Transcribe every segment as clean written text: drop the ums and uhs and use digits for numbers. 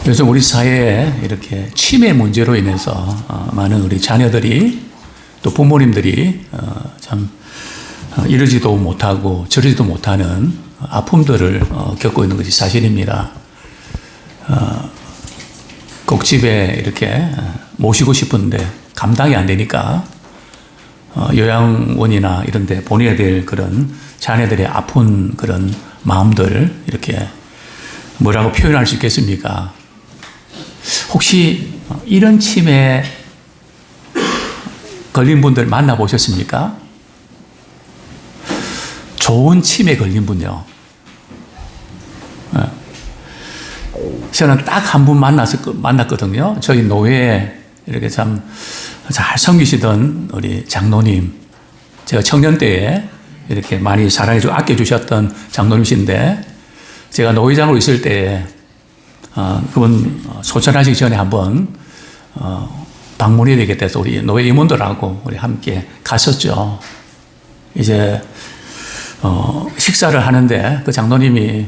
요즘 우리 사회에 이렇게 치매 문제로 인해서 많은 우리 자녀들이 또 부모님들이 참 이러지도 못하고 저러지도 못하는 아픔들을 겪고 있는 것이 사실입니다. 꼭 집에 이렇게 모시고 싶은데 감당이 안 되니까 요양원이나 이런 데 보내야 될 그런 자녀들의 아픈 그런 마음들을 이렇게 뭐라고 표현할 수 있겠습니까? 혹시 이런 치매 걸린 분들 만나보셨습니까? 좋은 치매 걸린 분요. 저는 딱 한 분 만났거든요. 저희 노회에 이렇게 참 잘 섬기시던 우리 장로님. 제가 청년 때에 이렇게 많이 사랑해주고 아껴주셨던 장로님이신데, 제가 노회장으로 있을 때, 그분 소천하시기 전에 한번, 방문해야 되겠다 해서 우리 노회 임원들하고 우리 함께 갔었죠. 이제, 식사를 하는데 그 장로님이,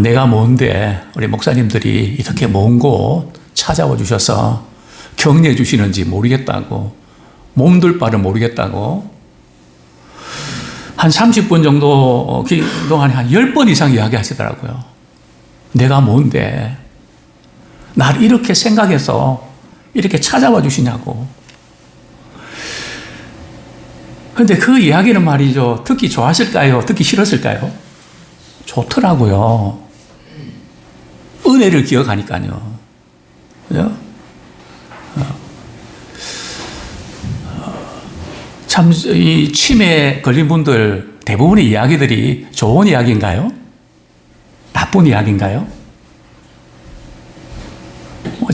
내가 뭔데 우리 목사님들이 이렇게 먼 곳 찾아와 주셔서 격려해 주시는지 모르겠다고, 몸둘 바를 모르겠다고, 한 30분 정도 동안에 한 10번 이상 이야기 하시더라고요. 내가 뭔데 날 이렇게 생각해서 이렇게 찾아와 주시냐고. 그런데 그 이야기는 말이죠, 듣기 좋았을까요? 듣기 싫었을까요? 좋더라고요. 은혜를 기억하니까요. 그죠? 참, 이 치매 걸린 분들 대부분의 이야기들이 좋은 이야기인가요? 나쁜 이야기인가요?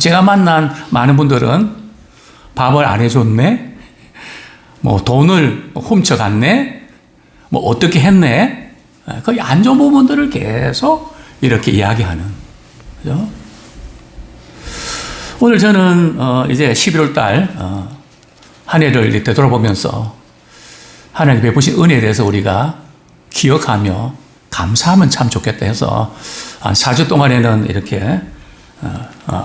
제가 만난 많은 분들은 밥을 안 해줬네, 뭐 돈을 훔쳐갔네, 뭐 어떻게 했네, 거의 안 좋은 부분들을 계속 이렇게 이야기하는, 그죠? 오늘 저는 이제 11월 달 한 해를 되돌아보면서 하나님 베푸신 은혜에 대해서 우리가 기억하며 감사하면 참 좋겠다 해서 한 4주 동안에는 이렇게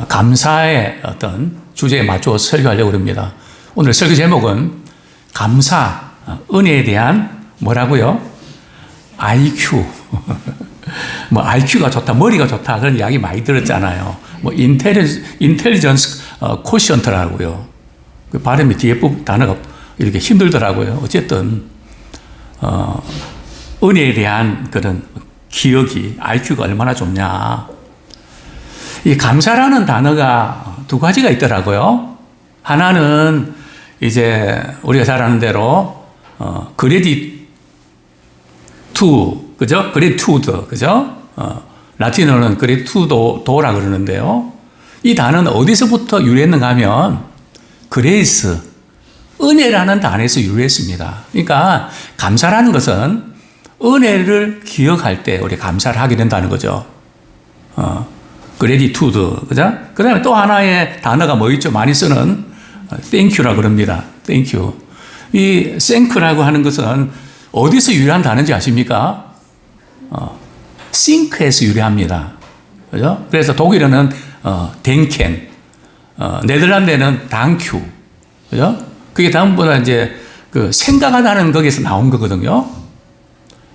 감사의 어떤 주제에 맞춰 설교하려고 합니다. 오늘 설교 제목은 감사, 은혜에 대한 뭐라고요? IQ. 뭐 IQ가 좋다, 머리가 좋다, 그런 이야기 많이 들었잖아요. 뭐 인텔리전스 코션트라고요. 그 발음이 뒤에 단어가 이렇게 힘들더라고요. 어쨌든 은혜에 대한 그런 기억이, IQ가 얼마나 좋냐. 이 감사라는 단어가 두 가지가 있더라고요. 하나는 이제 우리가 잘 아는 대로 그레디투, 그죠? 그레투드, 그죠? 라틴어는 그레투도라 그러는데요. 이 단어는 어디서부터 유래했는가 하면 그레이스, 은혜라는 단어에서 유래했습니다. 그러니까 감사라는 것은 은혜를 기억할 때 우리 감사를 하게 된다는 거죠. 그레디투드, 그죠? 그 다음에 또 하나의 단어가 뭐 있죠? 많이 쓰는 땡큐라 그럽니다. 땡큐. 이 thank라고 하는 것은 어디서 유래한 단어인지 아십니까? 싱크에서 유래합니다. 그죠? 그래서 독일어는 덴켄, 네덜란드에는 당큐, 그죠? 그게 다음보다 이제 그 생각하다는 거기에서 나온 거거든요.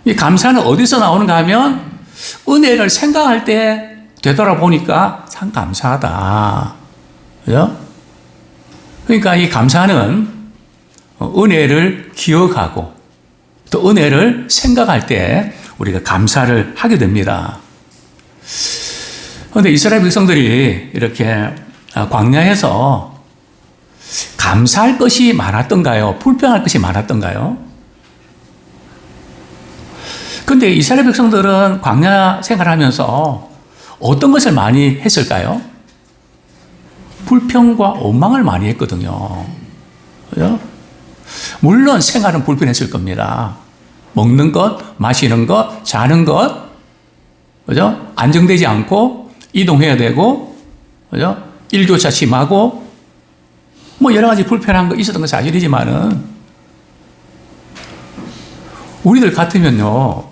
이 감사는 어디서 나오는가 하면 은혜를 생각할 때 되돌아보니까 참 감사하다. 그죠? 그러니까 이 감사는 은혜를 기억하고 또 은혜를 생각할 때 우리가 감사를 하게 됩니다. 그런데 이스라엘 백성들이 이렇게 광야에서 감사할 것이 많았던가요? 불평할 것이 많았던가요? 그런데 이스라엘 백성들은 광야 생활하면서 어떤 것을 많이 했을까요? 불평과 원망을 많이 했거든요. 그죠? 물론 생활은 불편했을 겁니다. 먹는 것, 마시는 것, 자는 것, 그죠? 안정되지 않고 이동해야 되고, 그죠? 일교차 심하고, 뭐 여러 가지 불편한 거 있었던 건 사실이지만은, 우리들 같으면요,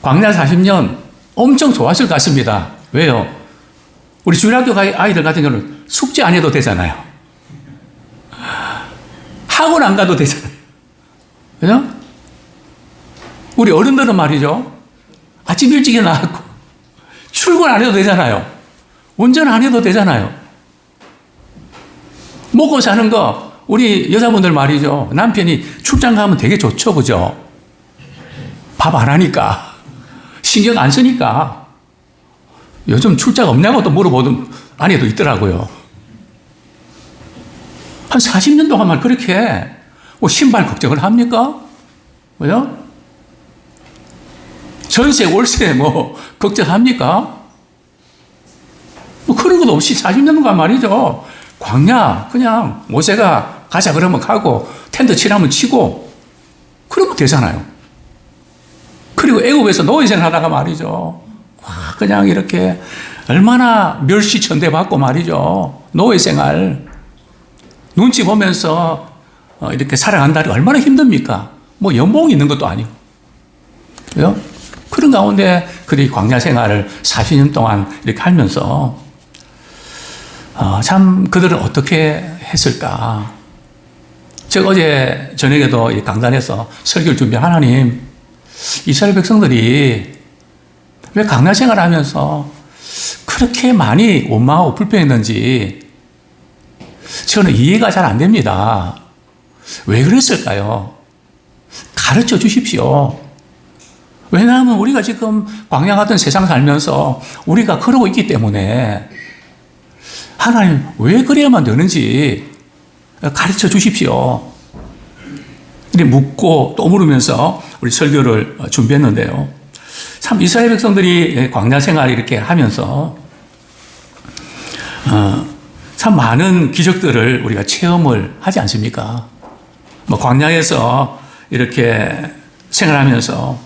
광야 40년 엄청 좋았을 것 같습니다. 왜요? 우리 주일학교 아이들 같은 경우는 숙제 안 해도 되잖아요. 학원 안 가도 되잖아요. 그죠? 우리 어른들은 말이죠. 아침 일찍 일어나고 출근 안 해도 되잖아요. 운전 안 해도 되잖아요. 먹고 사는 거 우리 여자분들 말이죠. 남편이 출장 가면 되게 좋죠. 그죠? 밥 안 하니까. 신경 안 쓰니까. 요즘 출장 없냐고 또 물어보던 아내도 있더라고요. 한 40년 동안만 그렇게 뭐 신발 걱정을 합니까? 그죠? 전세, 월세 뭐 걱정합니까? 뭐 그런 것도 없이 40년 동안 말이죠. 광야 그냥 모세가 가자 그러면 가고 텐트 치라면 치고 그러면 되잖아요. 그리고 애굽에서 노예생 하다가 말이죠. 그냥 이렇게 얼마나 멸시천대받고 말이죠. 노예생활 눈치 보면서 이렇게 살아간다니 얼마나 힘듭니까? 뭐 연봉이 있는 것도 아니고. 그죠? 그런 가운데 그들이 광야 생활을 40년 동안 이렇게 하면서 참 그들은 어떻게 했을까? 제가 어제 저녁에도 이 강단에서 설교를 준비한 하나님, 이스라엘 백성들이 왜 광야 생활을 하면서 그렇게 많이 원망하고 불평했는지 저는 이해가 잘 안 됩니다. 왜 그랬을까요? 가르쳐 주십시오. 왜냐하면 우리가 지금 광야 같은 세상 살면서 우리가 그러고 있기 때문에 하나님 왜 그래야만 되는지 가르쳐 주십시오. 이렇게 묻고 또 물으면서 우리 설교를 준비했는데요. 참 이스라엘 백성들이 광야 생활 이렇게 하면서 참 많은 기적들을 우리가 체험을 하지 않습니까? 뭐 광야에서 이렇게 생활하면서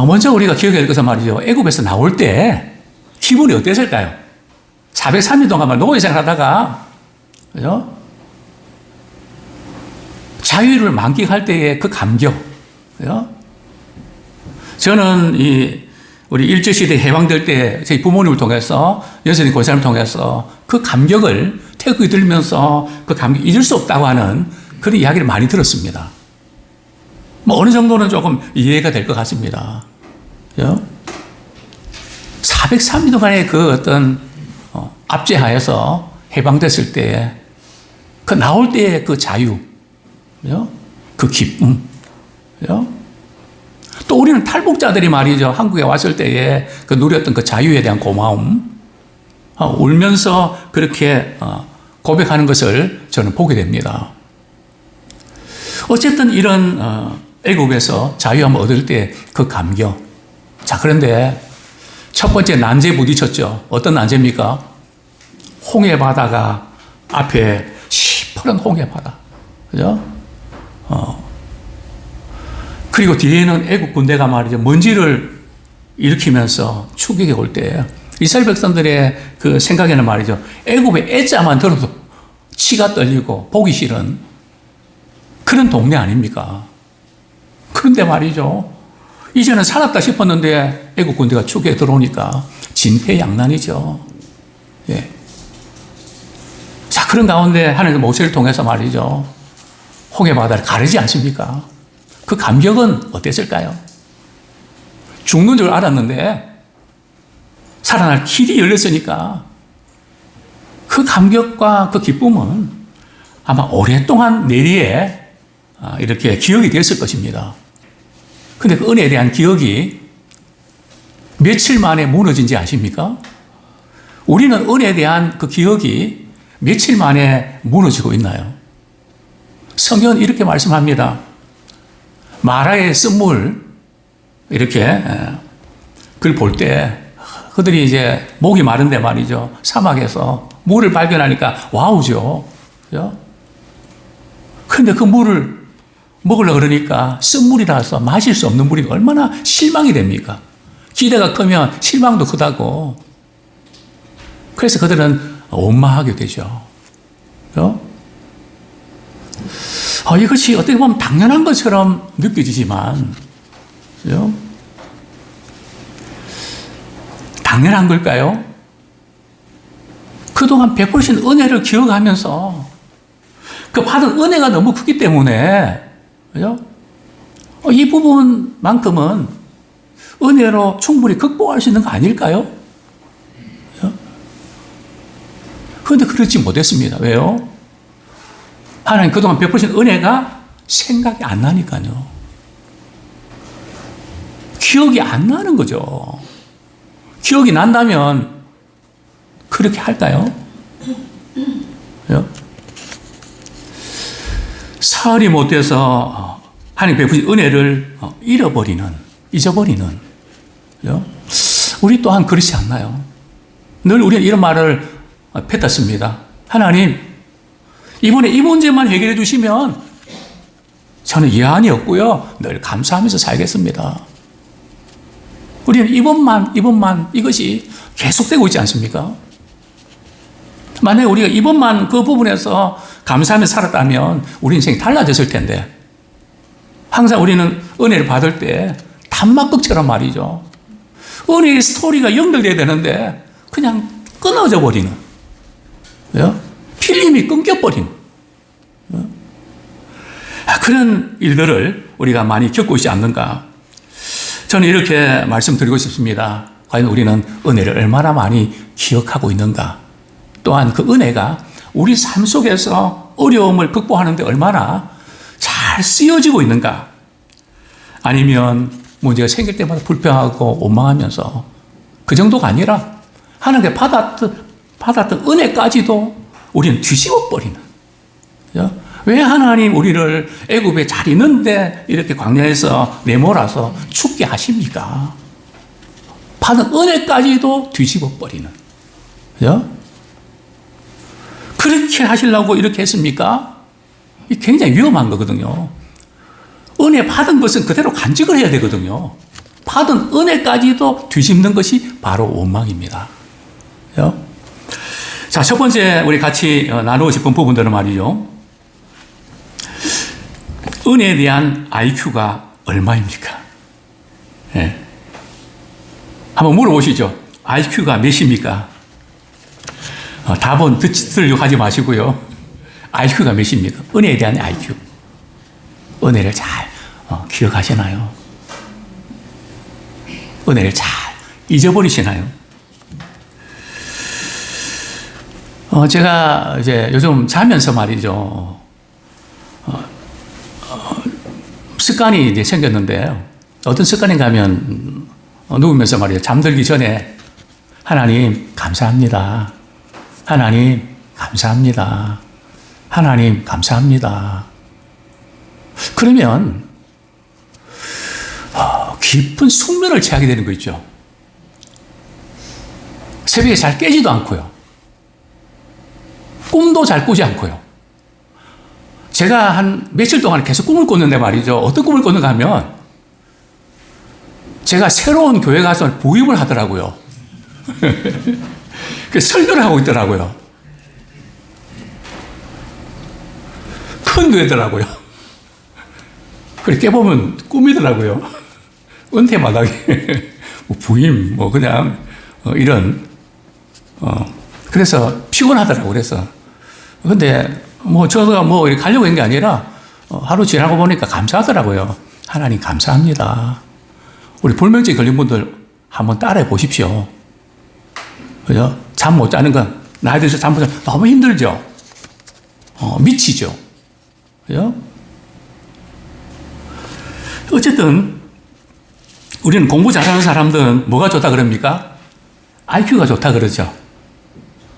먼저 우리가 기억해야 될 것은 말이죠. 애굽에서 나올 때 기분이 어땠을까요? 403일 동안 노예 생활하다가 그죠? 자유를 만끽할 때의 그 감격. 그죠? 저는 우리 일제시대 해방될 때 저희 부모님을 통해서 여전히 고사님을 통해서 그 감격을 태극기 들면서 그 감격 잊을 수 없다고 하는 그런 이야기를 많이 들었습니다. 뭐 어느 정도는 조금 이해가 될 것 같습니다. 403일 동안의 그 어떤 압제하에서 해방됐을 때 그 나올 때의 그 자유, 그 기쁨, 또 우리는 탈북자들이 말이죠. 한국에 왔을 때에 그 누렸던 그 자유에 대한 고마움, 울면서 그렇게 고백하는 것을 저는 보게 됩니다. 어쨌든 이런 애굽에서 자유함을 얻을 때 그 감격. 자, 그런데 첫 번째 난제에 부딪혔죠. 어떤 난제입니까? 홍해 바다가 앞에 시퍼런 홍해 바다. 그죠? 그리고 뒤에는 애국 군대가 말이죠. 먼지를 일으키면서 추격해 올 때 이스라엘 백성들의 그 생각에는 말이죠. 애국의 애자만 들어도 치가 떨리고 보기 싫은 그런 동네 아닙니까? 그런데 말이죠. 이제는 살았다 싶었는데 애국 군대가 추격해 들어오니까 진퇴양난이죠. 예. 자, 그런 가운데 하나님 모세를 통해서 말이죠. 홍해 바다를 가르지 않습니까? 그 감격은 어땠을까요? 죽는 줄 알았는데 살아날 길이 열렸으니까 그 감격과 그 기쁨은 아마 오랫동안 내리에 이렇게 기억이 됐을 것입니다. 근데 그 은혜에 대한 기억이 며칠 만에 무너진지 아십니까? 우리는 은혜에 대한 그 기억이 며칠 만에 무너지고 있나요? 성경은 이렇게 말씀합니다. 마라의 쓴물 이렇게 그걸 볼 때 그들이 이제 목이 마른데 말이죠. 사막에서 물을 발견하니까 와우죠. 그죠? 그런데 그 물을 먹으려고 그러니까 쓴물이라서 마실 수 없는 물이 얼마나 실망이 됩니까? 기대가 크면 실망도 크다고. 그래서 그들은 원망하게 되죠. 그죠? 이것이 어떻게 보면 당연한 것처럼 느껴지지만, 그죠? 당연한 걸까요? 그동안 베푸신 은혜를 기억하면서 그 받은 은혜가 너무 크기 때문에, 그죠? 이 부분만큼은 은혜로 충분히 극복할 수 있는 거 아닐까요? 그런데 그렇지 못했습니다. 왜요? 하나님 그동안 베푸신 은혜가 생각이 안 나니까요. 기억이 안 나는 거죠. 기억이 난다면 그렇게 할까요? 사흘이 못돼서 하나님 베푸신 은혜를 잊어버리는. 우리 또한 그렇지 않나요? 늘 우리는 이런 말을 뱉었습니다. 하나님, 이번에 이 문제만 해결해 주시면 저는 이한이 없고요. 늘 감사하면서 살겠습니다. 우리는 이번만 이것이 계속되고 있지 않습니까? 만약에 우리가 이번만 그 부분에서 감사하면서 살았다면 우리 인생이 달라졌을 텐데 항상 우리는 은혜를 받을 때 단막극처럼 말이죠. 은혜의 스토리가 연결돼야 되는데 그냥 끊어져 버리는, 필름이 끊겨버리는 그런 일들을 우리가 많이 겪고 있지 않는가. 저는 이렇게 말씀드리고 싶습니다. 과연 우리는 은혜를 얼마나 많이 기억하고 있는가. 또한 그 은혜가 우리 삶 속에서 어려움을 극복하는 데 얼마나 잘 쓰여지고 있는가. 아니면 문제가 생길 때마다 불평하고 원망하면서 그 정도가 아니라 하나님께 받았던 은혜까지도 우리는 뒤집어버리는. 왜 하나님 우리를 애굽에 잘 있는데 이렇게 광야에서 내몰아서 죽게 하십니까? 받은 은혜까지도 뒤집어버리는. 그렇게 하시려고 이렇게 했습니까? 이게 굉장히 위험한 거거든요. 은혜 받은 것은 그대로 간직을 해야 되거든요. 받은 은혜까지도 뒤집는 것이 바로 원망입니다. 자, 첫 번째 우리 같이 나누고 싶은 부분들은 말이죠. 은혜에 대한 IQ가 얼마입니까? 한번 물어보시죠. IQ가 몇입니까? 답은 듣으려고 하지 마시고요. IQ가 몇입니까? 은혜에 대한 IQ. 은혜를 잘 기억하시나요? 은혜를 잘 잊어버리시나요? 제가 이제 요즘 자면서 말이죠. 습관이 이제 생겼는데 어떤 습관인가 하면 누우면서 말이에요. 잠들기 전에 하나님 감사합니다. 하나님 감사합니다. 하나님 감사합니다. 그러면 깊은 숙면을 취하게 되는 거 있죠. 새벽에 잘 깨지도 않고요. 꿈도 잘 꾸지 않고요. 제가 한 며칠 동안 계속 꿈을 꿨는데 말이죠. 어떤 꿈을 꿨는가 하면 제가 새로운 교회 가서 부임을 하더라고요. 설교를 하고 있더라고요. 큰 교회더라고요. 그래 깨보면 꿈이더라고요. 은퇴마당에 부임 그냥 이런 그래서 피곤하더라고요. 그래서 근데 저도 이렇게 가려고 한 게 아니라 하루 지나고 보니까 감사하더라고요. 하나님 감사합니다. 우리 불면증 걸린 분들 한번 따라해 보십시오. 그죠? 잠 못 자는 건 나이 들어서 잠 못 자는 건 너무 힘들죠. 미치죠. 그죠? 어쨌든 우리는 공부 잘하는 사람들은 뭐가 좋다 그럽니까? IQ가 좋다 그러죠.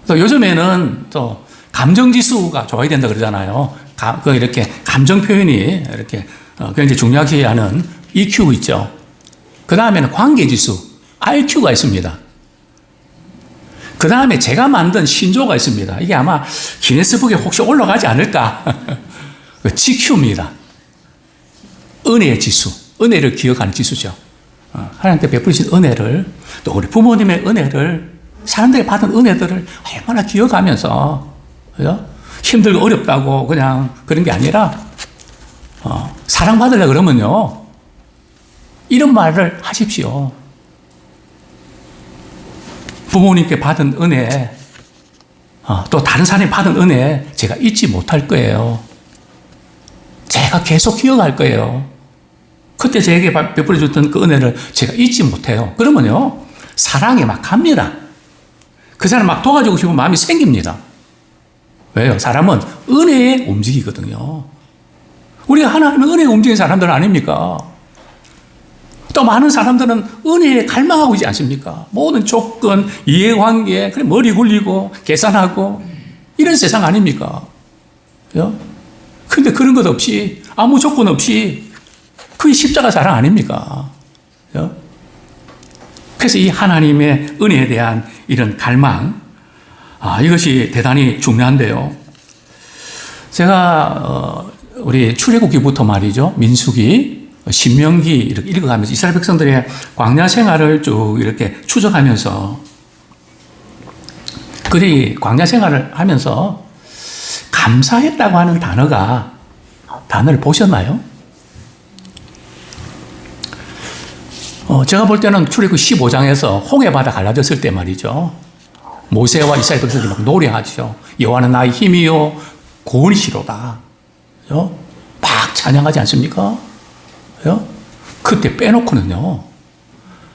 또 요즘에는 또 감정지수가 좋아야 된다 그러잖아요. 이렇게 감정 표현이 이렇게 굉장히 중요하게 하는 EQ 있죠. 그 다음에는 관계지수 RQ가 있습니다. 그 다음에 제가 만든 신조가 있습니다. 이게 아마 기네스북에 혹시 올라가지 않을까? GQ입니다. 은혜의 지수, 은혜를 기억하는 지수죠. 하나님께 베푸신 은혜를, 또 우리 부모님의 은혜를, 사람들이 받은 은혜들을 얼마나 기억하면서, 그죠? 힘들고 어렵다고 그냥 그런 게 아니라, 사랑받으려고 그러면요, 이런 말을 하십시오. 부모님께 받은 은혜, 또 다른 사람이 받은 은혜 제가 잊지 못할 거예요. 제가 계속 기억할 거예요. 그때 제게 베풀어 줬던 그 은혜를 제가 잊지 못해요. 그러면요, 사랑이 막 갑니다. 그 사람 막 도와주고 싶은 마음이 생깁니다. 왜요? 사람은 은혜에 움직이거든요. 우리가 하나님의 은혜에 움직이는 사람들 아닙니까? 또 많은 사람들은 은혜에 갈망하고 있지 않습니까? 모든 조건, 이해관계, 그래 머리 굴리고 계산하고 이런 세상 아닙니까? 근데 그런 것 없이, 아무 조건 없이 그게 십자가 사랑 아닙니까? 그래서 이 하나님의 은혜에 대한 이런 갈망, 이것이 대단히 중요한데요. 제가 우리 출애굽기부터 말이죠, 민수기, 신명기 이렇게 읽어가면서 이스라엘 백성들의 광야 생활을 쭉 이렇게 추적하면서, 그들이 광야 생활을 하면서 감사했다고 하는 단어를 보셨나요? 제가 볼 때는 출애굽기 15장에서 홍해바다 갈라졌을 때 말이죠, 모세와 이스라엘 백성들이 막 노래하죠. 여호와는 나의 힘이요 구원이시로다. 막 찬양하지 않습니까? 그때 빼놓고는요,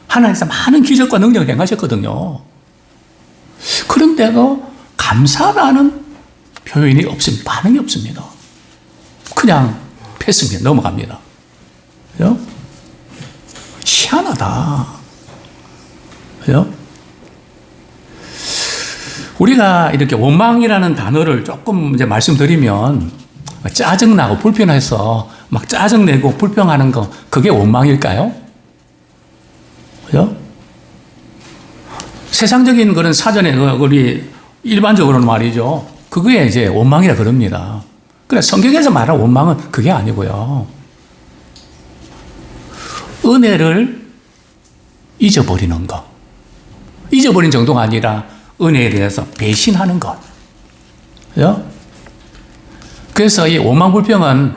하나님께서 많은 기적과 능력을 행하셨거든요. 그런데도 감사라는 표현이 없습니다. 반응이 없습니다. 그냥 패스입니다. 넘어갑니다. 희한하다. 우리가 이렇게 원망이라는 단어를 조금 이제 말씀드리면 짜증나고 불편해서 막 짜증내고 불평하는 거, 그게 원망일까요? 세상적인 그런 사전에 우리 일반적으로는 말이죠, 그게 이제 원망이라 그럽니다. 그래, 성경에서 말하는 원망은 그게 아니고요, 은혜를 잊어버리는 것. 잊어버린 정도가 아니라 은혜에 대해서 배신하는 것. 그래서 이 원망 불평은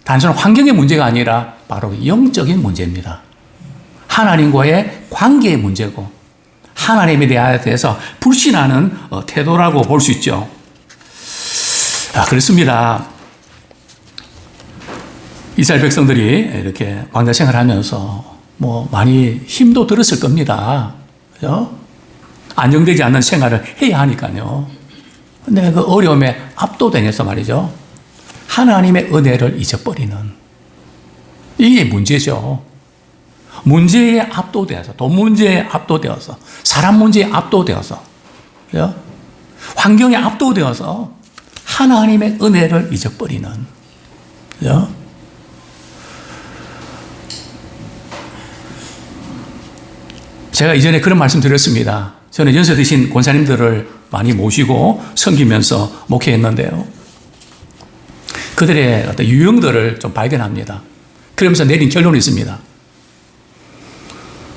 단순한 환경의 문제가 아니라 바로 영적인 문제입니다. 하나님과의 관계의 문제고, 하나님에 대해서 불신하는 태도라고 볼 수 있죠. 그렇습니다. 이스라엘 백성들이 이렇게 광야 생활하면서 많이 힘도 들었을 겁니다. 안정되지 않는 생활을 해야 하니까요. 근데 그 어려움에 압도되면서 말이죠, 하나님의 은혜를 잊어버리는, 이게 문제죠. 문제에 압도되어서, 돈 문제에 압도되어서, 사람 문제에 압도되어서, 환경에 압도되어서 하나님의 은혜를 잊어버리는. 제가 이전에 그런 말씀 드렸습니다. 저는 연세 드신 권사님들을 많이 모시고 섬기면서 목회했는데요, 그들의 어떤 유형들을 좀 발견합니다. 그러면서 내린 결론이 있습니다.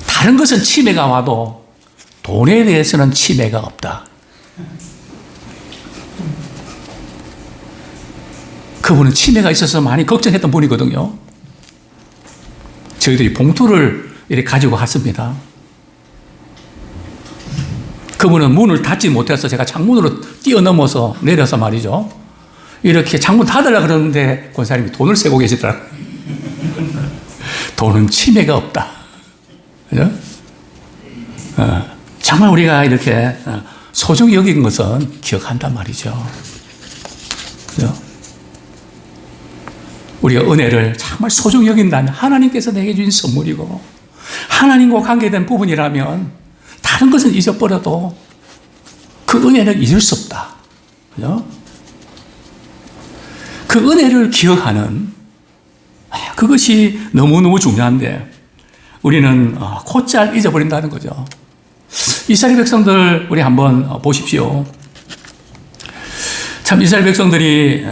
다른 것은 치매가 와도 돈에 대해서는 치매가 없다. 그분은 치매가 있어서 많이 걱정했던 분이거든요. 저희들이 봉투를 이렇게 가지고 갔습니다. 그분은 문을 닫지 못해서 제가 창문으로 뛰어넘어서 내려서 말이죠, 이렇게 창문 닫으려고 그러는데 권사님이 돈을 세고 계시더라고요. 돈은 치매가 없다. 그죠? 정말 우리가 이렇게 소중히 여긴 것은 기억한단 말이죠. 그죠? 우리가 은혜를 정말 소중히 여긴다면 하나님께서 내게 주신 선물이고, 하나님과 관계된 부분이라면 다른 것은 잊어버려도 그 은혜를 잊을 수 없다. 그죠? 그 은혜를 기억하는, 그것이 너무너무 중요한데 우리는 곧잘 잊어버린다는 거죠. 이스라엘 백성들 우리 한번 보십시오. 참 이스라엘 백성들이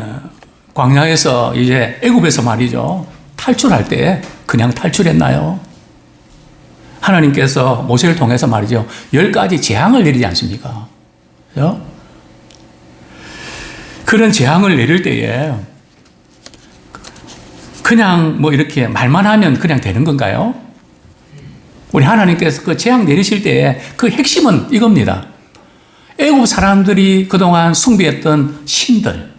광야에서 이제 애굽에서 말이죠, 탈출할 때 그냥 탈출했나요? 하나님께서 모세를 통해서 말이죠, 10가지 재앙을 내리지 않습니까? 그죠? 그런 재앙을 내릴 때에 그냥 이렇게 말만 하면 그냥 되는 건가요? 우리 하나님께서 그 재앙 내리실 때에 그 핵심은 이겁니다. 애국 사람들이 그동안 숭배했던 신들,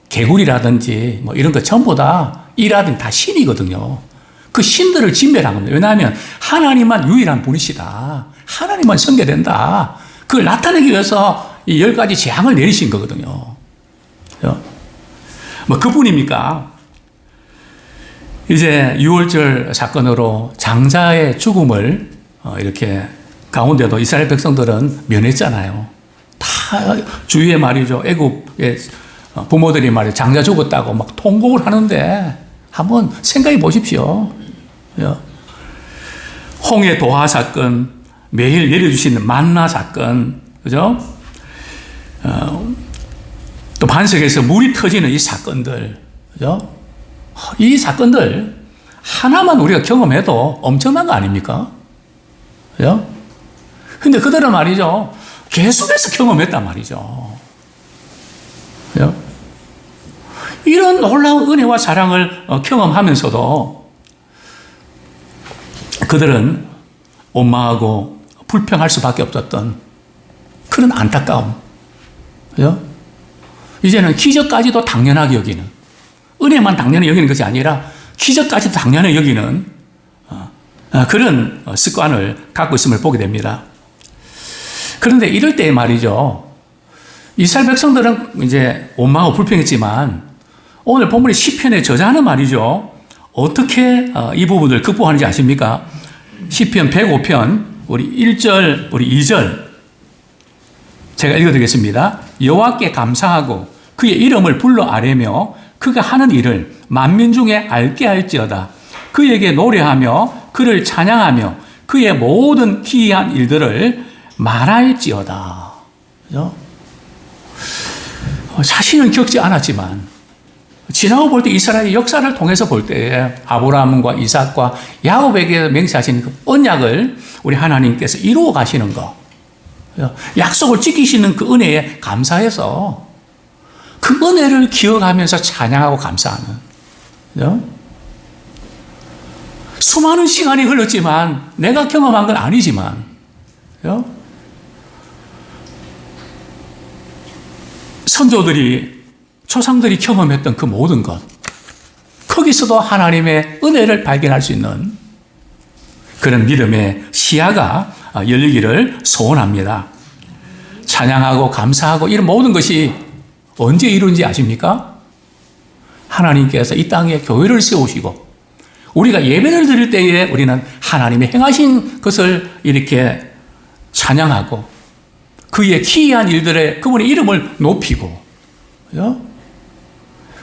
개구리라든지 뭐 이런 거 전부 다 이라든지 다 신이거든요. 그 신들을 진멸한 겁니다. 왜냐하면 하나님만 유일한 분이시다. 하나님만 섬겨된다. 그걸 나타내기 위해서 이 10가지 재앙을 내리신 거거든요. 뭐 그뿐입니까? 이제 6월절 사건으로 장자의 죽음을 이렇게 가운데도 이스라엘 백성들은 면했잖아요. 다 주위에 말이죠. 애굽의 부모들이 말이죠. 장자 죽었다고 막 통곡을 하는데 한번 생각해 보십시오. 홍해 도하 사건, 매일 내려주시는 만나 사건, 그죠? 또 반석에서 물이 터지는 이 사건들, 그죠? 이 사건들 하나만 우리가 경험해도 엄청난 거 아닙니까? 그죠? 근데 그들은 말이죠. 계속해서 경험했단 말이죠. 그죠? 이런 놀라운 은혜와 사랑을 경험하면서도 그들은 원망하고 불평할 수밖에 없었던 그런 안타까움. 그죠? 이제는 기적까지도 당연하게 여기는, 은혜만 당연히 여기는 것이 아니라 기적까지도 당연히 여기는 그런 습관을 갖고 있음을 보게 됩니다. 그런데 이럴 때 말이죠. 이스라엘 백성들은 이제 원망하고 불평했지만 오늘 본문의 시편의 저자는 말이죠. 어떻게 이 부분을 극복하는지 아십니까? 시편 105편 우리 1절, 우리 2절 제가 읽어드리겠습니다. 여호와께 감사하고 그의 이름을 불러 아뢰며 그가 하는 일을 만민 중에 알게 할지어다. 그에게 노래하며 그를 찬양하며 그의 모든 기이한 일들을 말할지어다. 그죠? 자신은 겪지 않았지만 지나고 볼 때 이스라엘의 역사를 통해서 볼 때에 아브라함과 이삭과 야곱에게 맹세하신 그 언약을 우리 하나님께서 이루어 가시는 것, 약속을 지키시는 그 은혜에 감사해서 그 은혜를 기억하면서 찬양하고 감사하는, 수많은 시간이 흘렀지만 내가 경험한 건 아니지만 선조들이 조상들이 경험했던 그 모든 것, 거기서도 하나님의 은혜를 발견할 수 있는 그런 믿음의 시야가 열리기를 소원합니다. 찬양하고 감사하고 이런 모든 것이 언제 이루어진지 아십니까? 하나님께서 이 땅에 교회를 세우시고 우리가 예배를 드릴 때에 우리는 하나님의 행하신 것을 이렇게 찬양하고 그의 기이한 일들에 그분의 이름을 높이고,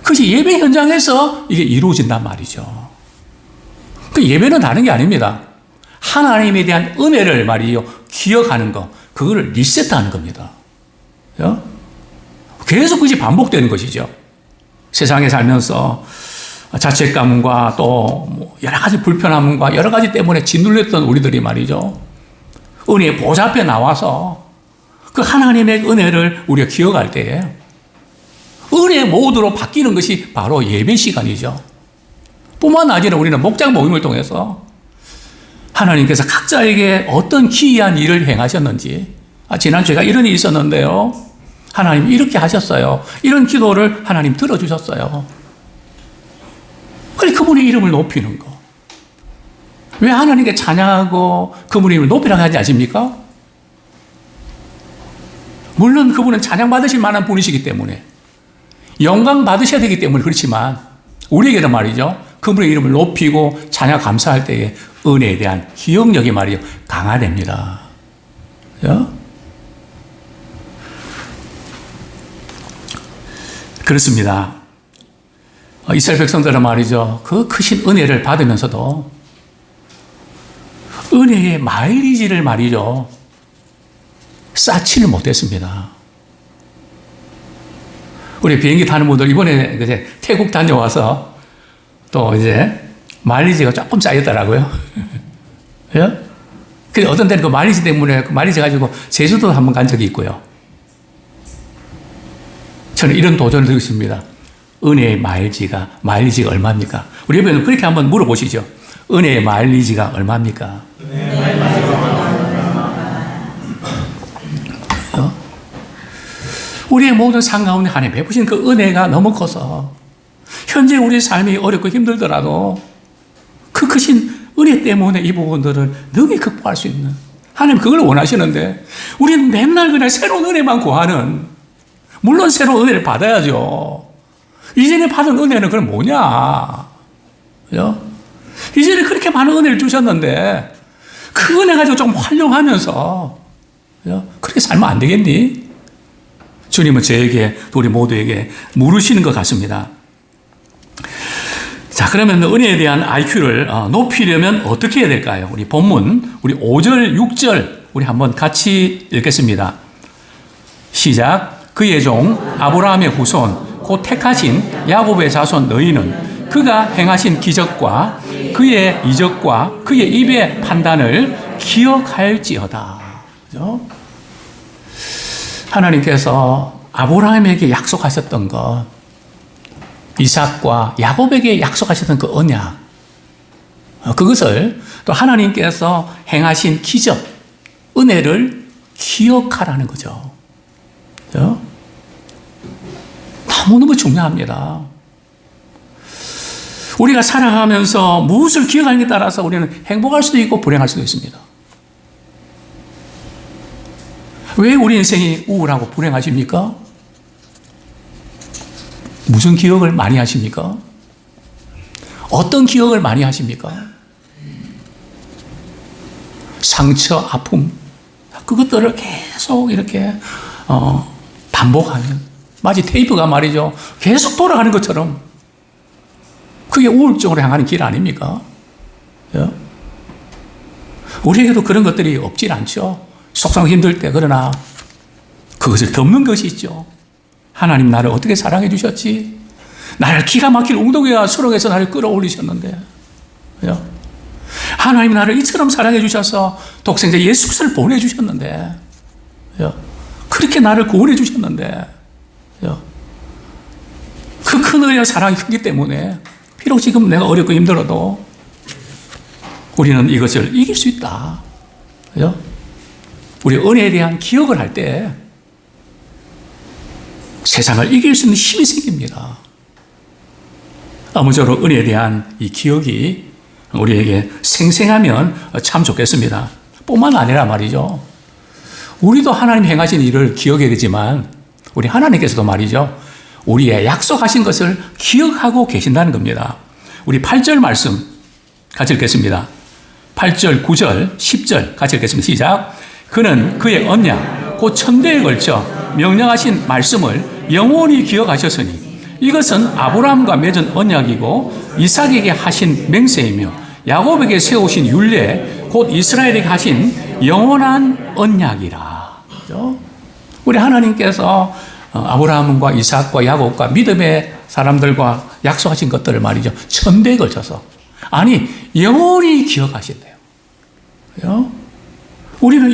그것이 예배 현장에서 이게 이루어진단 말이죠. 그 예배는 다른 게 아닙니다. 하나님에 대한 은혜를 말이요 기억하는 것, 그거를 리셋하는 겁니다. 계속 그것이 반복되는 것이죠. 세상에 살면서 자책감과 또 여러 가지 불편함과 여러 가지 때문에 짓눌렸던 우리들이 말이죠. 은혜의 보좌 앞에 나와서 그 하나님의 은혜를 우리가 기억할 때에 은혜의 모드로 바뀌는 것이 바로 예배 시간이죠. 뿐만 아니라 우리는 목장 모임을 통해서 하나님께서 각자에게 어떤 기이한 일을 행하셨는지, 지난 주에 이런 일이 있었는데요. 하나님 이렇게 하셨어요. 이런 기도를 하나님 들어주셨어요. 그래 그분의 이름을 높이는 거. 왜 하나님께 찬양하고 그분의 이름을 높이라고 하지 않습니까? 물론 그분은 찬양받으실 만한 분이시기 때문에 영광 받으셔야 되기 때문에 그렇지만 우리에게는 말이죠. 그분의 이름을 높이고 찬양 감사할 때에 은혜에 대한 기억력이 말이죠. 강화됩니다. 그렇습니다. 이스라엘 백성들은 말이죠. 그 크신 은혜를 받으면서도 은혜의 마일리지를 말이죠. 쌓지를 못했습니다. 우리 비행기 타는 분들 이번에 이제 태국 다녀와서 또 이제 마일리지가 조금 쌓였더라고요. 근데 어떤 때는 그 마일리지 때문에 그 마일리지 가지고 제주도 한번 간 적이 있고요. 저는 이런 도전을 드리고 있습니다. 은혜의 마일리지가 얼마입니까? 우리 옆에는 그렇게 한번 물어보시죠. 은혜의 마일리지가 얼마입니까? 우리의 모든 삶 가운데 하나님 베푸신 그 은혜가 너무 커서 현재 우리 삶이 어렵고 힘들더라도 그 크신 은혜 때문에 이 부분들을 능히 극복할 수 있는 하나님 그걸 원하시는데 우리는 맨날 그냥 새로운 은혜만 구하는 물론 새로운 은혜를 받아야죠. 이전에 받은 은혜는 그럼 뭐냐? 그죠? 이전에 그렇게 많은 은혜를 주셨는데 그 은혜 가지고 좀 활용하면서 그죠? 그렇게 살면 안 되겠니? 주님은 저에게 우리 모두에게 물으시는 것 같습니다. 자, 그러면 은혜에 대한 IQ를 높이려면 어떻게 해야 될까요? 우리 본문, 우리 5절, 6절, 우리 한번 같이 읽겠습니다. 시작. 그의 종, 아브라함의 후손, 곧 택하신 야곱의 자손 너희는 그가 행하신 기적과 그의 이적과 그의 입의 판단을 기억할지어다. 그죠? 하나님께서 아브라함에게 약속하셨던 것, 이삭과 야곱에게 약속하셨던 그 언약, 그것을 또 하나님께서 행하신 기적, 은혜를 기억하라는 거죠. 그죠? 너무너무 중요합니다. 우리가 살아가면서 무엇을 기억하느냐에 따라서 우리는 행복할 수도 있고 불행할 수도 있습니다. 왜 우리 인생이 우울하고 불행하십니까? 무슨 기억을 많이 하십니까? 어떤 기억을 많이 하십니까? 상처, 아픔, 그것들을 계속 이렇게 반복하는, 마치 테이프가 말이죠. 계속 돌아가는 것처럼 그게 우울증으로 향하는 길 아닙니까? 우리에게도 그런 것들이 없질 않죠. 속상 힘들 때. 그러나 그것을 덮는 것이 있죠. 하나님 나를 어떻게 사랑해 주셨지? 나를 기가 막힐 웅덩이와 수렁에서 나를 끌어올리셨는데, 하나님 나를 이처럼 사랑해 주셔서 독생자 예수 그리스도를 보내주셨는데, 그렇게 나를 구원해 주셨는데, 그 큰 은혜와 사랑이 크기 때문에 비록 지금 내가 어렵고 힘들어도 우리는 이것을 이길 수 있다. 우리 은혜에 대한 기억을 할 때 세상을 이길 수 있는 힘이 생깁니다. 아무쪼록 은혜에 대한 이 기억이 우리에게 생생하면 참 좋겠습니다. 뿐만 아니라 말이죠. 우리도 하나님 행하신 일을 기억해야 되지만 우리 하나님께서도 말이죠. 우리의 약속하신 것을 기억하고 계신다는 겁니다. 우리 8절 말씀 같이 읽겠습니다. 8절, 9절, 10절 같이 읽겠습니다. 시작. 그는 그의 언약, 곧 천대에 걸쳐 명령하신 말씀을 영원히 기억하셨으니 이것은 아브라함과 맺은 언약이고 이삭에게 하신 맹세이며 야곱에게 세우신 율례, 곧 이스라엘에게 하신 영원한 언약이라. 그렇죠? 우리 하나님께서 아브라함과 이삭과 야곱과 믿음의 사람들과 약속하신 것들을 말이죠. 천대에 걸쳐서. 아니, 영원히 기억하신대요. 그렇죠? 우리는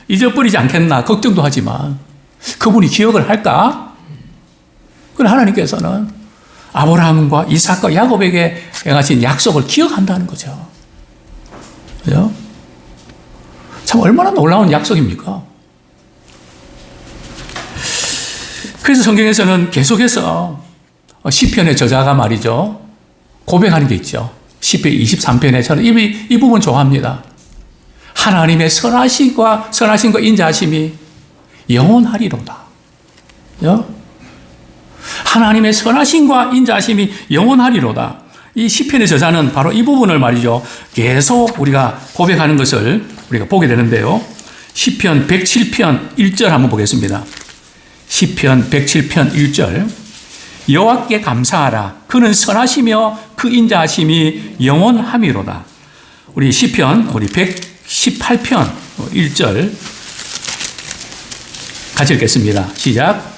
잊어버리지 않겠나 걱정도 하지만 그분이 기억을 할까? 그러나 하나님께서는 아브라함과 이삭과 야곱에게 행하신 약속을 기억한다는 거죠. 그죠? 참 얼마나 놀라운 약속입니까? 그래서 성경에서는 계속해서 시편의 저자가 말이죠. 고백하는 게 있죠. 시편 23편에 저는 이 부분 좋아합니다. 하나님의 선하심과 인자하심이 영원하리로다. 하나님의 선하심과 인자하심이 영원하리로다. 이 시편의 저자는 바로 이 부분을 말이죠. 계속 우리가 고백하는 것을 우리가 보게 되는데요. 시편 107편 1절 한번 보겠습니다. 시편 107편 1절. 여호와께 감사하라. 그는 선하시며 그 인자하심이 영원함이로다. 우리 시편 우리 118편 1절 같이 읽겠습니다. 시작.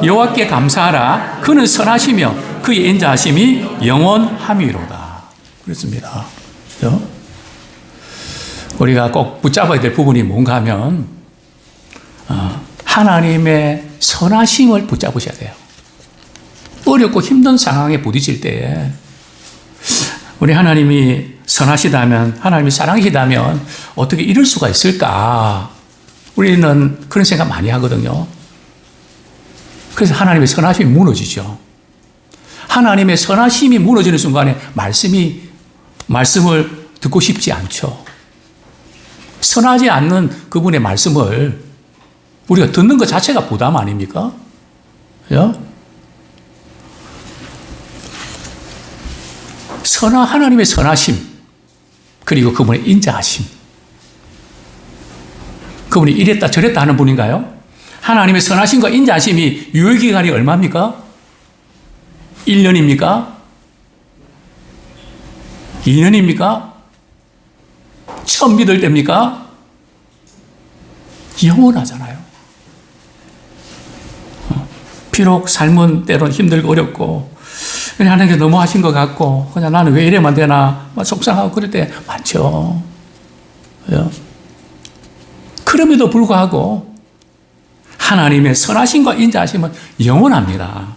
여호와께 감사하라. 그는 선하시며 그의 인자하심이 영원함이로다. 그렇습니다. 우리가 꼭 붙잡아야 될 부분이 뭔가 하면 하나님의 선하심을 붙잡으셔야 돼요. 어렵고 힘든 상황에 부딪힐 때에 우리 하나님이 선하시다면, 하나님이 사랑이시다면 어떻게 이럴 수가 있을까? 우리는 그런 생각 많이 하거든요. 그래서 하나님의 선하심이 무너지죠. 하나님의 선하심이 무너지는 순간에 말씀을 듣고 싶지 않죠. 선하지 않는 그분의 말씀을 우리가 듣는 것 자체가 부담 아닙니까? 하나님의 선하심, 그리고 그분의 인자하심. 그분이 이랬다 저랬다 하는 분인가요? 하나님의 선하심과 인자하심이 유효기간이 얼마입니까? 1년입니까? 2년입니까? 처음 믿을 때입니까? 영원하잖아요. 비록 삶은 때론 힘들고 어렵고 그냥 하는 게 너무 하신 것 같고 그냥 나는 왜 이래만 되나 속상하고 그럴 때 많죠. 그럼에도 불구하고 하나님의 선하심과 인자하심은 영원합니다.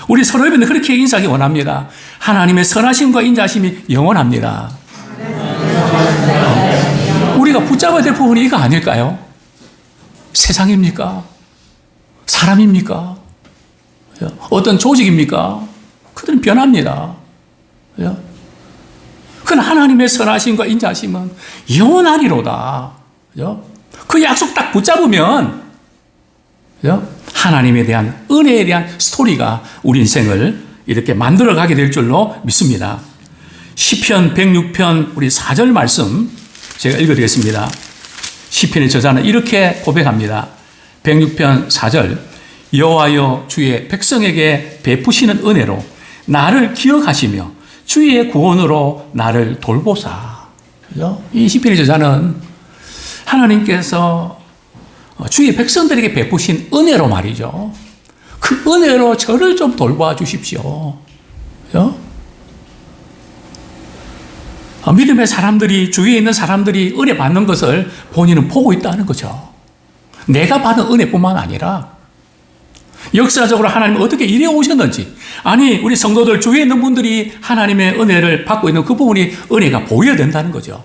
우리 서로에게 그렇게 인사하기 원합니다. 하나님의 선하심과 인자하심이 영원합니다. 우리가 붙잡아야 될 부분이 이거 아닐까요? 세상입니까? 사람입니까? 어떤 조직입니까? 그들은 변합니다. 그러나 하나님의 선하심과 인자하심은 영원하리로다. 그 약속 딱 붙잡으면 하나님에 대한 은혜에 대한 스토리가 우리 인생을 이렇게 만들어가게 될 줄로 믿습니다. 시편 106편 우리 4절 말씀 제가 읽어드리겠습니다. 시편의 저자는 이렇게 고백합니다. 106편 4절 여호와여 주의 백성에게 베푸시는 은혜로 나를 기억하시며 주의 구원으로 나를 돌보사. 이 시편의 저자는 하나님께서 주의 백성들에게 베푸신 은혜로 말이죠. 그 은혜로 저를 좀 돌봐 주십시오. 믿음의 사람들이, 주위에 있는 사람들이 은혜 받는 것을 본인은 보고 있다는 거죠. 내가 받은 은혜뿐만 아니라 역사적으로 하나님은 어떻게 이래 오셨는지, 아니 우리 성도들 주위에 있는 분들이 하나님의 은혜를 받고 있는 그 부분이 은혜가 보여야 된다는 거죠.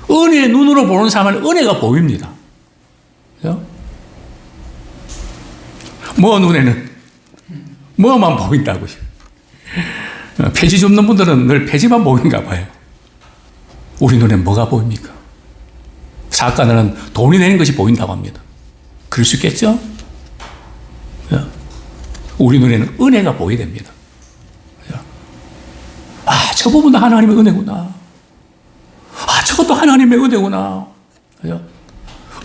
은혜의 눈으로 보는 사람은 은혜가 보입니다. 뭐 눈에는 뭐만 보인다고요. 폐지 줍는 분들은 늘 폐지만 보이는가 봐요. 우리 눈에 뭐가 보입니까? 사악가들은 돈이 되는 것이 보인다고 합니다. 그럴 수 있겠죠? 우리 눈에는 은혜가 보여야 됩니다. 저 부분도 하나님의 은혜구나. 저것도 하나님의 은혜구나.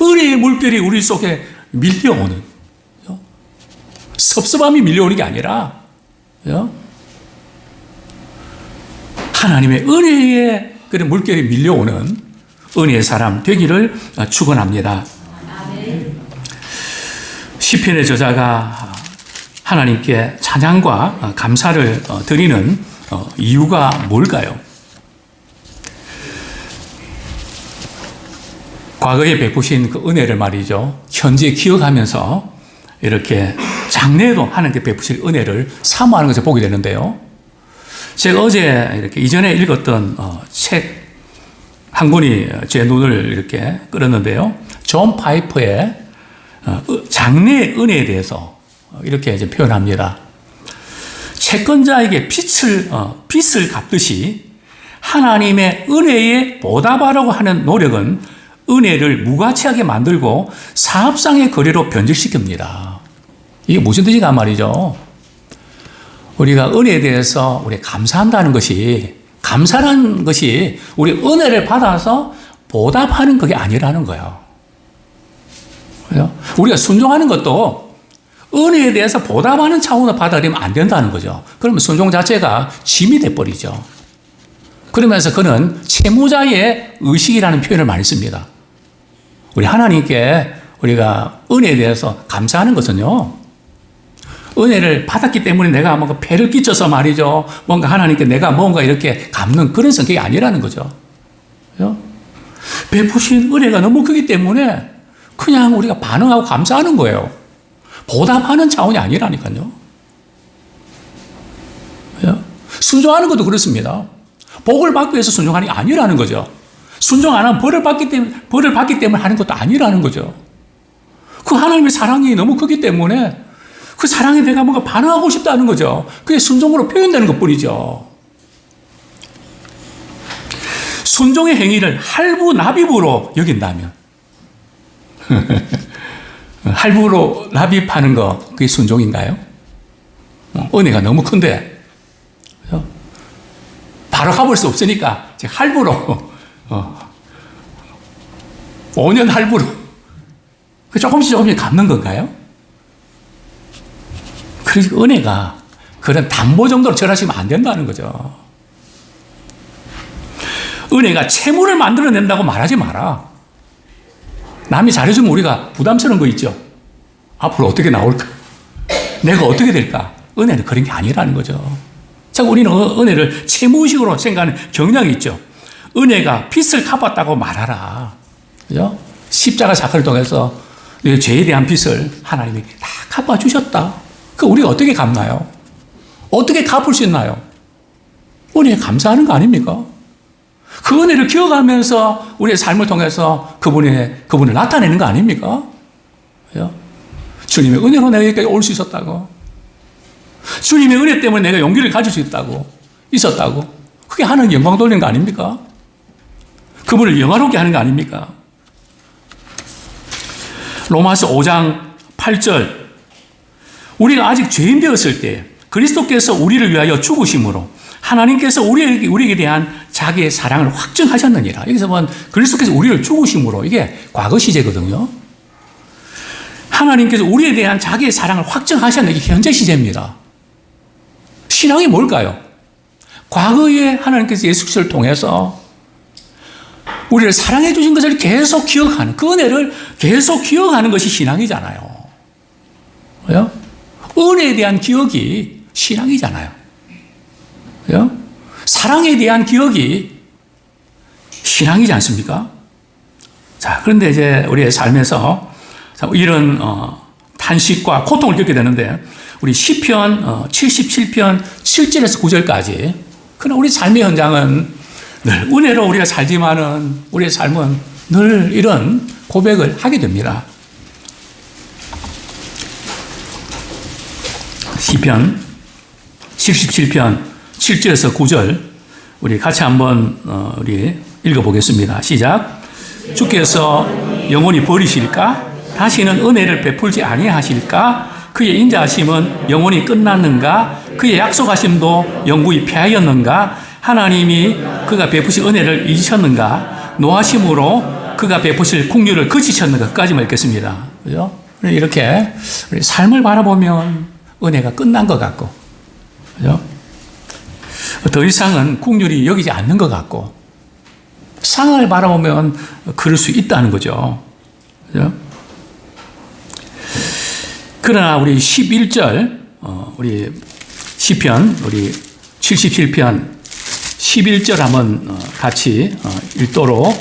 은혜의 물결이 우리 속에 밀려오는, 섭섭함이 밀려오는 게 아니라 하나님의 은혜의 그런 물결이 밀려오는 은혜의 사람 되기를 축원합니다. 시편의 저자가 하나님께 찬양과 감사를 드리는 이유가 뭘까요? 과거에 베푸신 그 은혜를 말이죠. 현재 기억하면서 이렇게 장래에도 하나님께 베푸실 은혜를 사모하는 것을 보게 되는데요. 제가 어제 이렇게 이전에 읽었던 책 한 권이 제 눈을 이렇게 끌었는데요. 존 파이퍼의 장래의 은혜에 대해서 이렇게 이제 표현합니다. 채권자에게 빚을 갚듯이 하나님의 은혜에 보답하려고 하는 노력은 은혜를 무가치하게 만들고 사업상의 거래로 변질시킵니다. 이게 무슨 뜻인가 말이죠. 우리가 은혜에 대해서 우리 감사한다는 것이, 감사라는 것이 우리 은혜를 받아서 보답하는 그게 아니라는 거예요. 우리가 순종하는 것도 은혜에 대해서 보답하는 차원으로 받아들이면 안 된다는 거죠. 그러면 순종 자체가 짐이 돼버리죠. 그러면서 그는 채무자의 의식이라는 표현을 많이 씁니다. 우리 하나님께 우리가 은혜에 대해서 감사하는 것은요, 은혜를 받았기 때문에 내가 뭔가 폐를 끼쳐서 말이죠, 뭔가 하나님께 내가 뭔가 이렇게 갚는 그런 성격이 아니라는 거죠. 베푸신 은혜가 너무 크기 때문에 그냥 우리가 반응하고 감사하는 거예요. 보답하는 차원이 아니라니까요. 순종하는 것도 그렇습니다. 복을 받기 위해서 순종하는 게 아니라는 거죠. 순종 안 하면 벌을 받기 때문에 하는 것도 아니라는 거죠. 그 하나님의 사랑이 너무 크기 때문에 그 사랑에 내가 뭔가 반응하고 싶다는 거죠. 그게 순종으로 표현되는 것 뿐이죠. 순종의 행위를 할부납입으로 여긴다면 할부로 납입하는 거 그게 순종인가요? 은혜가 너무 큰데 바로 갚을 수 없으니까 할부로 5년 할부로 조금씩 갚는 건가요? 그래서 은혜가 그런 담보 정도로 절하시면 안 된다는 거죠. 은혜가 채무를 만들어낸다고 말하지 마라. 남이 잘해주면 우리가 부담스러운 거 있죠. 앞으로 어떻게 나올까? 내가 어떻게 될까? 은혜는 그런 게 아니라는 거죠. 자꾸 우리는 은혜를 채무의식으로 생각하는 경향이 있죠. 은혜가 빚을 갚았다고 말하라. 그죠? 십자가 사건을 통해서 죄에 대한 빚을 하나님이 다 갚아주셨다. 그 우리가 어떻게 갚나요? 어떻게 갚을 수 있나요? 은혜에 감사하는 거 아닙니까? 그 은혜를 기억하면서 우리의 삶을 통해서 그분을 나타내는 거 아닙니까? 그죠? 주님의 은혜로 내가 여기까지 올 수 있었다고. 주님의 은혜 때문에 내가 용기를 가질 수 있었다고. 그게 하나님 영광 돌리는 거 아닙니까? 그분을 영화롭게 하는 거 아닙니까? 로마서 5장 8절. 우리가 아직 죄인 되었을 때 그리스도께서 우리를 위하여 죽으심으로 하나님께서 우리에게 대한 자기의 사랑을 확증하셨느니라. 여기서 보면 그리스도께서 우리를 죽으심으로 이게 과거 시제거든요. 하나님께서 우리에 대한 자기의 사랑을 확증하셨는 게 현재 시제입니다. 신앙이 뭘까요? 과거에 하나님께서 예수 그리스도를 통해서 우리를 사랑해 주신 것을 계속 기억하는, 그 은혜를 계속 기억하는 것이 신앙이잖아요. 그죠? 은혜에 대한 기억이 신앙이잖아요. 그죠? 사랑에 대한 기억이 신앙이지 않습니까? 자, 그런데 이제 우리의 삶에서 이런 탄식과 고통을 겪게 되는데, 우리 시편 77편 7절에서 9절까지, 그러나 우리 삶의 현장은 늘 은혜로 우리가 살지만은 우리의 삶은 늘 이런 고백을 하게 됩니다. 시편 77편 7절에서 9절 우리 같이 한번 우리 읽어보겠습니다. 시작. 주께서 영원히 버리실까? 다시는 은혜를 베풀지 아니하실까? 그의 인자하심은 영원히 끝났는가? 그의 약속하심도 영구히 패하였는가? 하나님이 그가 베푸실 은혜를 잊으셨는가? 노하심으로 그가 베푸실 긍휼을 그치셨는가? 까지만 읽겠습니다. 그죠? 이렇게 우리 삶을 바라보면 은혜가 끝난 것 같고, 그죠? 더 이상은 긍휼이 여기지 않는 것 같고, 상황을 바라보면 그럴 수 있다는 거죠. 그죠? 그러나 우리 11절, 우리 시편, 우리 77편 11절 한번 같이 읽도록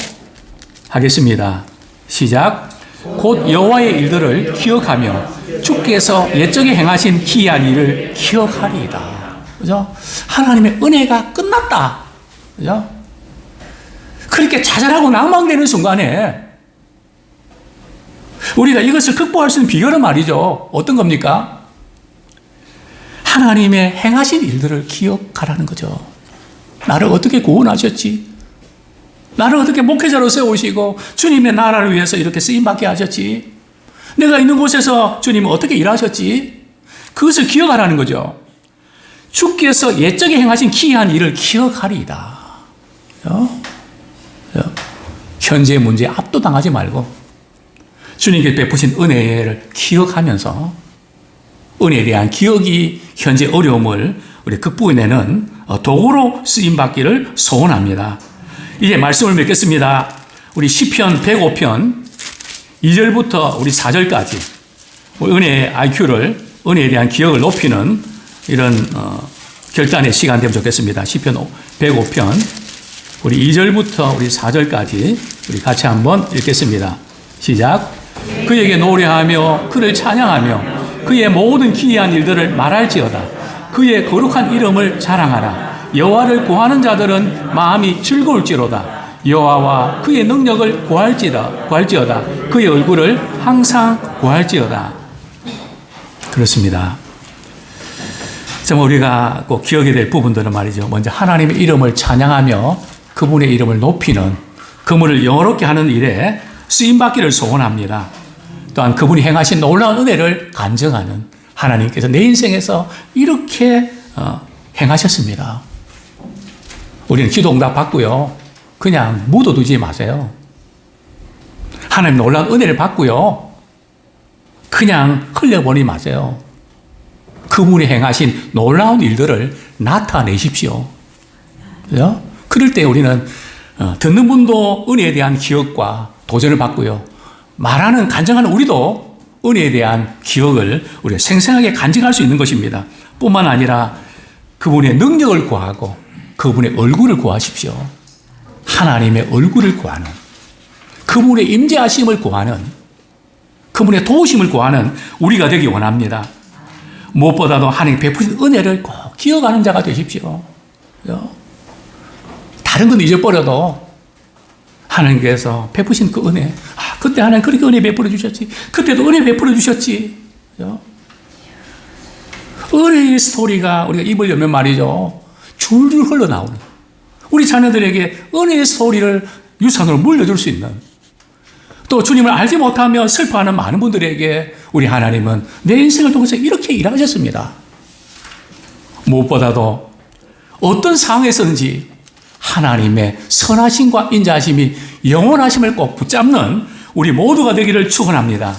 하겠습니다. 시작. 곧 여호와의 일들을 기억하며 주께서 옛적에 행하신 기이한 일을 기억하리이다. 그죠? 하나님의 은혜가 끝났다. 그죠? 그렇게 좌절하고 낭망되는 순간에 우리가 이것을 극복할 수 있는 비결은 말이죠. 어떤 겁니까? 하나님의 행하신 일들을 기억하라는 거죠. 나를 어떻게 구원하셨지? 나를 어떻게 목회자로 세우시고 주님의 나라를 위해서 이렇게 쓰임받게 하셨지? 내가 있는 곳에서 주님은 어떻게 일하셨지? 그것을 기억하라는 거죠. 주께서 옛적에 행하신 기이한 일을 기억하리이다. 현재의 문제에 압도당하지 말고 주님께 베푸신 은혜를 기억하면서 은혜에 대한 기억이 현재 어려움을 우리 극복해내는 도구로 쓰임받기를 소원합니다. 이제 말씀을 맺겠습니다. 우리 시편 105편 2절부터 우리 4절까지 은혜의 IQ를, 은혜에 대한 기억을 높이는 이런 결단의 시간 되면 좋겠습니다. 시편 105편 우리 2절부터 우리 4절까지 우리 같이 한번 읽겠습니다. 시작. 그에게 노래하며 그를 찬양하며 그의 모든 기이한 일들을 말할지어다. 그의 거룩한 이름을 자랑하라. 여호와를 구하는 자들은 마음이 즐거울지로다. 여호와와 그의 능력을 구할지어다. 그의 얼굴을 항상 구할지어다. 그렇습니다. 정말 우리가 꼭 기억해야 될 부분들은 말이죠. 먼저 하나님의 이름을 찬양하며 그분의 이름을 높이는, 그분을 영화롭게 하는 일에 쓰임받기를 소원합니다. 또한 그분이 행하신 놀라운 은혜를 간증하는, 하나님께서 내 인생에서 이렇게 행하셨습니다. 우리는 기도 응답 받고요, 그냥 묻어두지 마세요. 하나님 놀라운 은혜를 받고요, 그냥 흘려보내지 마세요. 그분이 행하신 놀라운 일들을 나타내십시오. 그죠? 그럴 때 우리는 듣는 분도 은혜에 대한 기억과 도전을 받고요, 말하는, 간증하는 우리도 은혜에 대한 기억을 우리가 생생하게 간증할 수 있는 것입니다. 뿐만 아니라 그분의 능력을 구하고 그분의 얼굴을 구하십시오. 하나님의 얼굴을 구하는, 그분의 임재하심을 구하는, 그분의 도우심을 구하는 우리가 되기 원합니다. 무엇보다도 하나님 베푸신 은혜를 꼭 기억하는 자가 되십시오. 다른 건 잊어버려도 하나님께서 베푸신 그 은혜, 그때 하나님 그렇게 은혜 베풀어 주셨지, 그때도 은혜 베풀어 주셨지. 은혜의 스토리가 우리가 입을 열면 말이죠, 줄줄 흘러나오는, 우리 자녀들에게 은혜의 스토리를 유산으로 물려줄 수 있는, 또 주님을 알지 못하며 슬퍼하는 많은 분들에게 우리 하나님은 내 인생을 통해서 이렇게 일하셨습니다. 무엇보다도 어떤 상황에서든지 하나님의 선하심과 인자하심이, 영원하심을 꼭 붙잡는 우리 모두가 되기를 축원합니다.